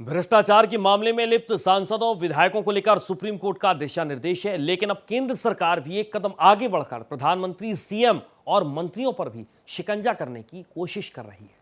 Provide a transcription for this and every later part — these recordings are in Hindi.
भ्रष्टाचार के मामले में लिप्त सांसदों विधायकों को लेकर सुप्रीम कोर्ट का दिशा निर्देश है, लेकिन अब केंद्र सरकार भी एक कदम आगे बढ़कर प्रधानमंत्री, सीएम और मंत्रियों पर भी शिकंजा करने की कोशिश कर रही है।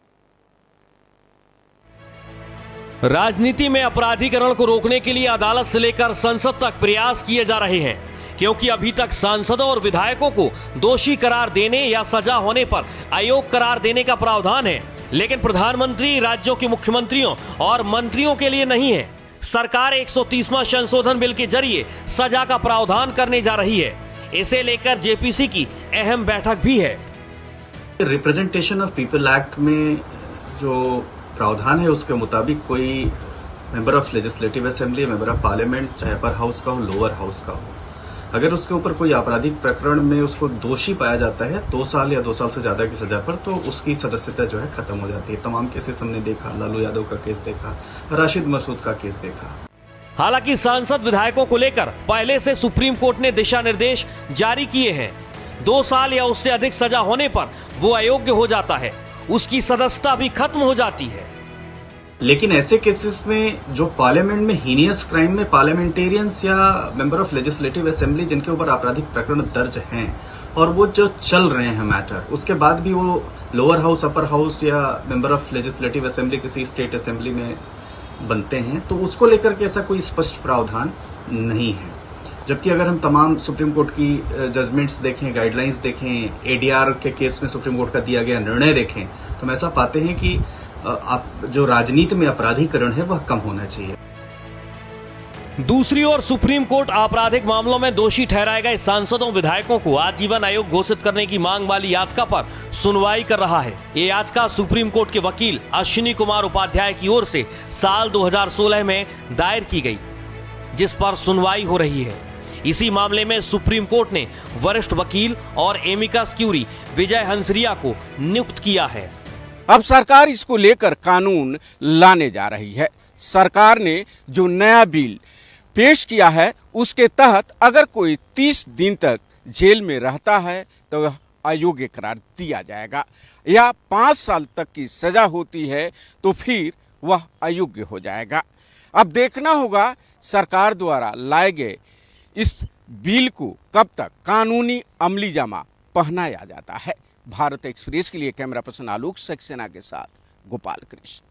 राजनीति में अपराधीकरण को रोकने के लिए अदालत से लेकर संसद तक प्रयास किए जा रहे हैं, क्योंकि अभी तक सांसदों और विधायकों को दोषी करार देने या सजा होने पर अयोग्य करार देने का प्रावधान है, लेकिन प्रधानमंत्री, राज्यों के मुख्यमंत्रियों और मंत्रियों के लिए नहीं है। सरकार 130वां संशोधन बिल के जरिए सजा का प्रावधान करने जा रही है। इसे लेकर जेपीसी की अहम बैठक भी है। रिप्रेजेंटेशन ऑफ पीपल एक्ट में जो प्रावधान है उसके मुताबिक कोई member of legislative assembly, member of parliament, चाहे अपर हाउस का हो, लोअर हाउस का हो, अगर उसके ऊपर कोई आपराधिक प्रकरण में उसको दोषी पाया जाता है 2 साल या 2 साल से ज्यादा की सजा पर, तो उसकी सदस्यता जो है खत्म हो जाती है। तमाम केसेस हमने देखा, लालू यादव का केस देखा, राशिद मसूद का केस देखा। हालांकि सांसद विधायकों को लेकर पहले से सुप्रीम कोर्ट ने दिशा निर्देश जारी किए हैं। 2 साल या उससे अधिक सजा होने पर वो अयोग्य हो जाता है, उसकी सदस्यता भी खत्म हो जाती है। लेकिन ऐसे केसेस में जो पार्लियामेंट में हीनियस क्राइम में पार्लियामेंटेरियंस या मेंबर ऑफ लेजिस्लेटिव असेंबली जिनके ऊपर आपराधिक प्रकरण दर्ज हैं और वो जो चल रहे हैं मैटर, उसके बाद भी वो लोअर हाउस, अपर हाउस या मेंबर ऑफ लेजिस्लेटिव असेंबली किसी स्टेट असेंबली में बनते हैं, तो उसको लेकर के ऐसा कोई स्पष्ट प्रावधान नहीं है। जबकि अगर हम तमाम सुप्रीम कोर्ट की जजमेंट्स देखें, गाइडलाइंस देखें, एडीआर के केस में सुप्रीम कोर्ट का दिया गया निर्णय देखें, तो हम ऐसा पाते हैं कि जो राजनीति में अपराधीकरण है वह कम होना चाहिए। दूसरी ओर सुप्रीम कोर्ट आपराधिक मामलों में दोषी ठहराए गए सांसदों, विधायकों को आजीवन आयोग घोषित करने की मांग वाली याचिका पर सुनवाई कर रहा है। ये याचिका सुप्रीम कोर्ट के वकील अश्विनी कुमार उपाध्याय की ओर से साल 2016 में दायर की गई, जिस पर सुनवाई हो रही है। इसी मामले में सुप्रीम कोर्ट ने वरिष्ठ वकील और एमिकस क्यूरी विजय हंसरिया को नियुक्त किया है। अब सरकार इसको लेकर कानून लाने जा रही है। सरकार ने जो नया बिल पेश किया है उसके तहत अगर कोई 30 दिन तक जेल में रहता है तो वह अयोग्य करार दिया जाएगा, या 5 साल तक की सजा होती है तो फिर वह अयोग्य हो जाएगा। अब देखना होगा सरकार द्वारा लाए गए इस बिल को कब तक कानूनी अमली जामा पहनाया जाता है। भारत एक्सप्रेस के लिए कैमरा पर्सन आलोक सक्सेना के साथ गोपाल कृष्ण।